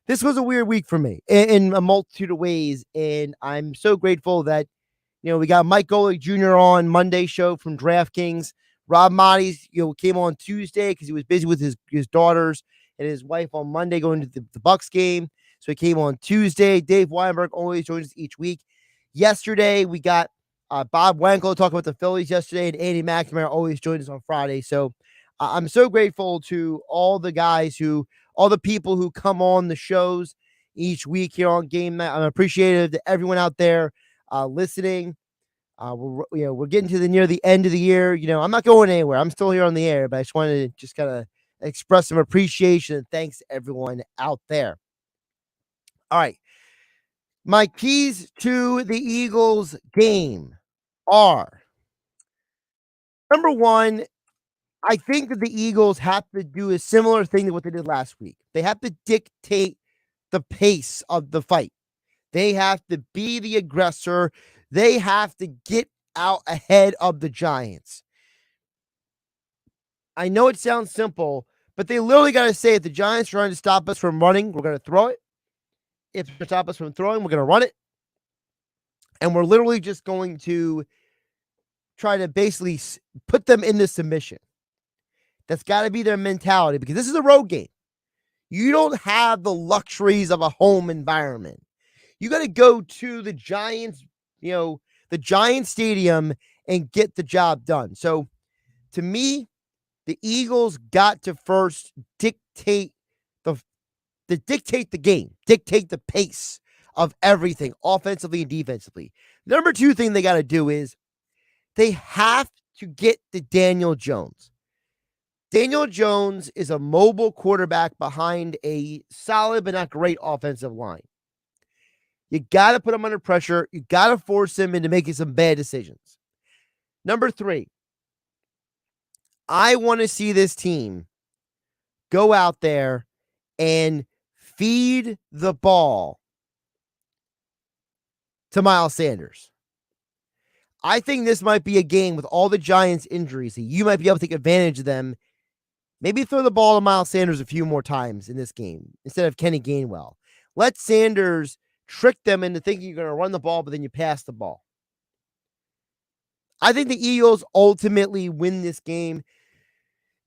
This was a weird week for me in a multitude of ways, and I'm so grateful that, we got Mike Golick Jr. on Monday show from DraftKings. Rob Mattes, came on Tuesday because he was busy with his daughters and his wife on Monday going to the Bucks game, so he came on Tuesday. Dave Weinberg always joins us each week. Yesterday, we got Bob Wankel talking about the Phillies yesterday, and Andy McNamara always joins us on Friday, so I'm so grateful to all the people who come on the shows each week here on Game Night. I'm appreciative to everyone out there listening. We're getting to near the end of the year. I'm not going anywhere. I'm still here on the air, but I just wanted to just kind of express some appreciation and thanks to everyone out there. All right. My keys to the Eagles game are, number one, I think that the Eagles have to do a similar thing to what they did last week. They have to dictate the pace of the fight. They have to be the aggressor. They have to get out ahead of the Giants. I know it sounds simple, but they literally got to say, if the Giants are trying to stop us from running, we're going to throw it. If they're stop us from throwing, we're going to run it. And we're literally just going to try to basically put them into submission. That's got to be their mentality, because this is a road game. You don't have the luxuries of a home environment. You got to go to the Giants, the Giants stadium and get the job done. So to me, the Eagles got to first dictate the game, dictate the pace of everything, offensively and defensively. Number two thing they got to do is they have to get to Daniel Jones. Daniel Jones is a mobile quarterback behind a solid but not great offensive line. You got to put him under pressure. You got to force him into making some bad decisions. Number three, I want to see this team go out there and feed the ball to Miles Sanders. I think this might be a game with all the Giants' injuries. You might be able to take advantage of them. Maybe throw the ball to Miles Sanders a few more times in this game instead of Kenny Gainwell. Let Sanders trick them into thinking you're going to run the ball, but then you pass the ball. I think the Eagles ultimately win this game.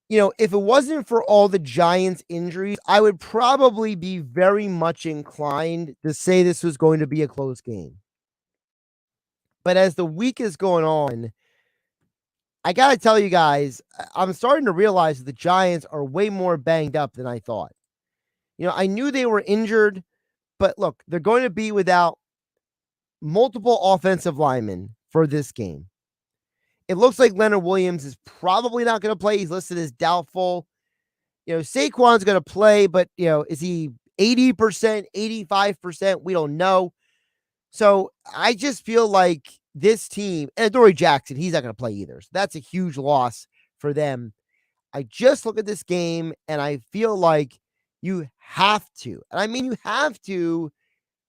You know, if it wasn't for all the Giants' injuries, I would probably be very much inclined to say this was going to be a close game. But as the week is going on, I got to tell you guys, I'm starting to realize that the Giants are way more banged up than I thought. You know, I knew they were injured, but look, they're going to be without multiple offensive linemen for this game. It looks like Leonard Williams is probably not going to play. He's listed as doubtful. You know, Saquon's going to play, but, you know, is he 80%, 85%? We don't know. So I just feel like this team, and Dory Jackson, he's not going to play either. So that's a huge loss for them. I just look at this game and I feel like you have to, and I mean, you have to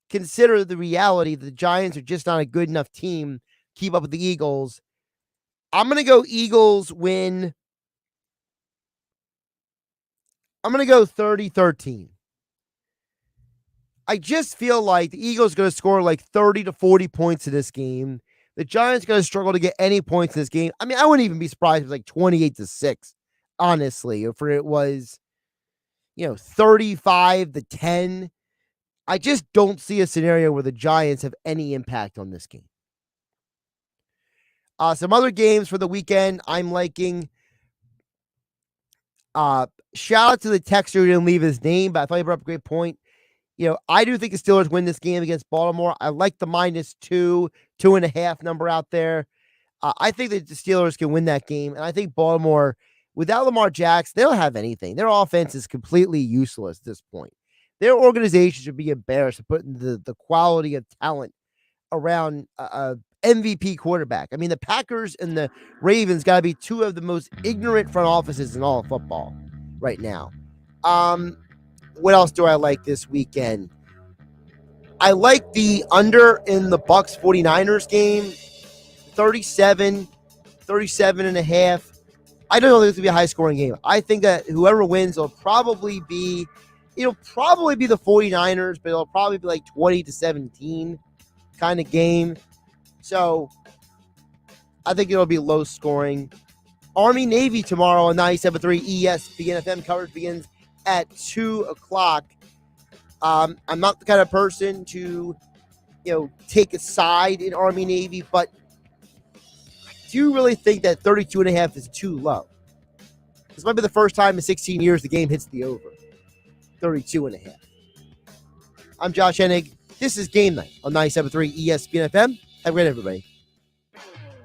consider the reality that the Giants are just not a good enough team to keep up with the Eagles. I'm going to go Eagles win. I'm going to go 30-13. I just feel like the Eagles are going to score like 30 to 40 points in this game. The Giants are going to struggle to get any points in this game. I mean, I wouldn't even be surprised if it was like 28-6, honestly, if it was, 35-10. I just don't see a scenario where the Giants have any impact on this game. Some other games for the weekend I'm liking. Shout out to the texter who didn't leave his name, but I thought he brought up a great point. I do think the Steelers win this game against Baltimore. I like the -2.5 number out there. I think that the Steelers can win that game. And I think Baltimore, without Lamar Jackson, they don't have anything. Their offense is completely useless at this point. Their organization should be embarrassed for putting the quality of talent around a MVP quarterback. I mean, the Packers and the Ravens got to be two of the most ignorant front offices in all of football right now. What else do I like this weekend? I like the under in the Bucks 49ers game, 37.5. I don't know if this will be a high scoring game. I think that whoever wins will probably be, the 49ers, but it'll probably be like 20-17 kind of game. So I think it'll be low scoring. Army Navy tomorrow on 97.3 ESPN FM. Coverage begins at 2:00. I'm not the kind of person to, take a side in Army Navy, but I do really think that 32.5 is too low. This might be the first time in 16 years the game hits the over. 32.5. I'm Josh Hennig. This is Game Night on 97.3 ESPN FM. Have a great everybody.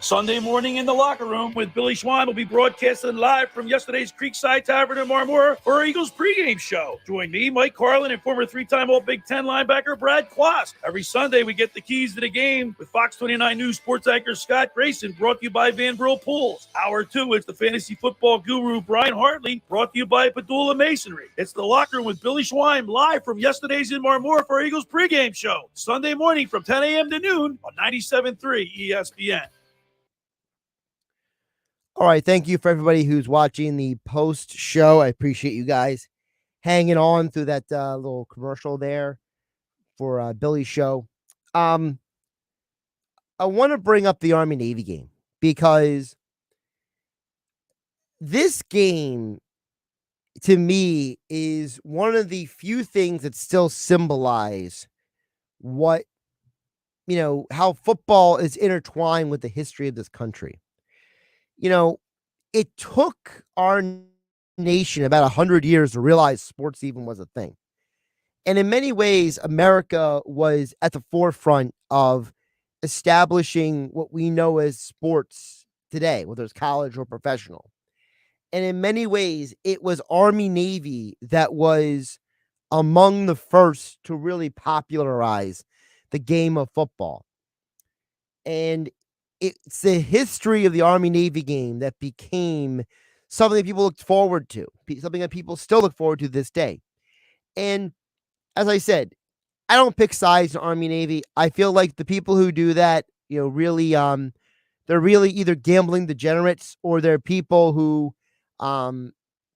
Sunday morning in the locker room with Billy Schwein will be broadcasting live from yesterday's Creekside Tavern in Marmora for our Eagles pregame show. Join me, Mike Carlin, and former three-time All-Big Ten linebacker Brad Quast. Every Sunday, we get the keys to the game with Fox 29 News sports anchor Scott Grayson, brought to you by Van Brill Pools. Hour 2 is the fantasy football guru Brian Hartley, brought to you by Padula Masonry. It's the locker room with Billy Schwein live from yesterday's in Marmora for our Eagles pregame show. Sunday morning from 10 a.m. to noon on 97.3 ESPN. All right, thank you for everybody who's watching the post show. I appreciate you guys hanging on through that little commercial there for Billy's show. I want to bring up the Army Navy game because this game, to me, is one of the few things that still symbolize what, how football is intertwined with the history of this country. It took our nation about 100 years to realize sports even was a thing. And in many ways, America was at the forefront of establishing what we know as sports today, whether it's college or professional. And in many ways, it was Army Navy that was among the first to really popularize the game of football. And it's the history of the Army Navy game that became something that people looked forward to, something that people still look forward to this day. And as I said, I don't pick sides in Army Navy. I feel like the people who do that, really, they're really either gambling degenerates or they're people who,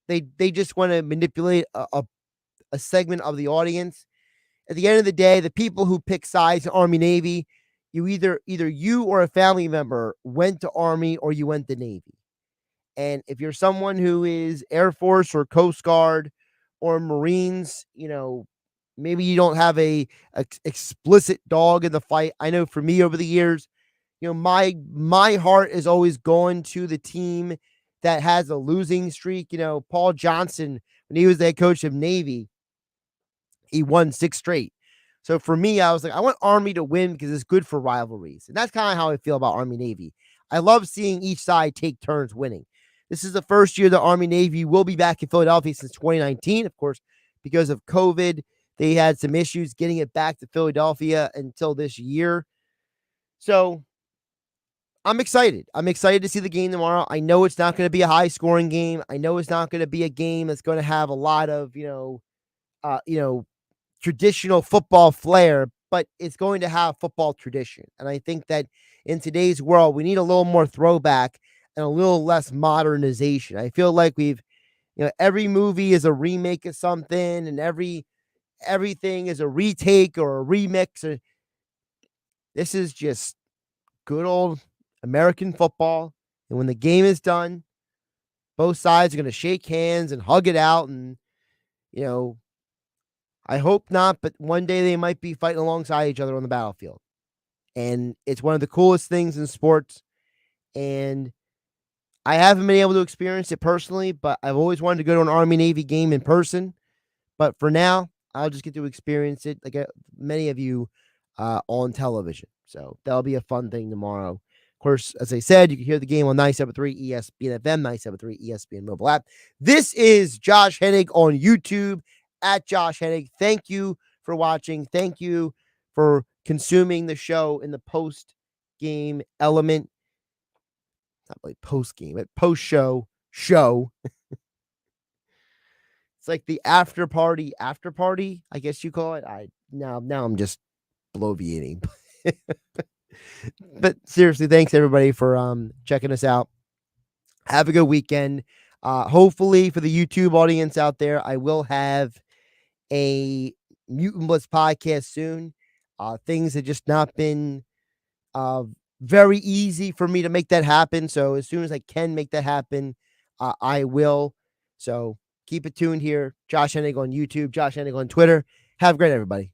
they just want to manipulate a segment of the audience. At the end of the day, the people who pick sides in Army Navy, either you or a family member went to Army or you went to Navy. And if you're someone who is Air Force or Coast Guard or Marines, maybe you don't have a explicit dog in the fight. I know for me over the years, my heart is always going to the team that has a losing streak. Paul Johnson, when he was the head coach of Navy, he won 6 straight. So for me, I was like, I want Army to win because it's good for rivalries. And that's kind of how I feel about Army Navy. I love seeing each side take turns winning. This is the first year the Army Navy will be back in Philadelphia since 2019. Of course, because of COVID, they had some issues getting it back to Philadelphia until this year. So I'm excited. I'm excited to see the game tomorrow. I know it's not going to be a high scoring game. I know it's not going to be a game that's going to have a lot of, traditional football flair, but it's going to have football tradition. And I think that in today's world, we need a little more throwback and a little less modernization. I feel like every movie is a remake of something and everything is a retake or a remix. This is just good old American football. And when the game is done, both sides are going to shake hands and hug it out. And, I hope not, but one day they might be fighting alongside each other on the battlefield. And it's one of the coolest things in sports. And I haven't been able to experience it personally, but I've always wanted to go to an Army Navy game in person. But for now, I'll just get to experience it like many of you on television. So that'll be a fun thing tomorrow. Of course, as I said, you can hear the game on 97.3 ESPN FM, 97.3 ESPN mobile app. This is Josh Hennig on YouTube at Josh Hennig. Thank you for watching. Thank you for consuming the show in the post-game element. Not really post-game, but post-show show. It's like the after party, I guess you call it. Now I'm just bloviating. But seriously, thanks everybody for checking us out. Have a good weekend. Hopefully for the YouTube audience out there, I will have a Mutant Blitz podcast soon. Things have just not been very easy for me to make that happen. So as soon as I can make that happen, I will. So keep it tuned here. Josh Hennig on YouTube, Josh Hennig on Twitter. Have a great everybody.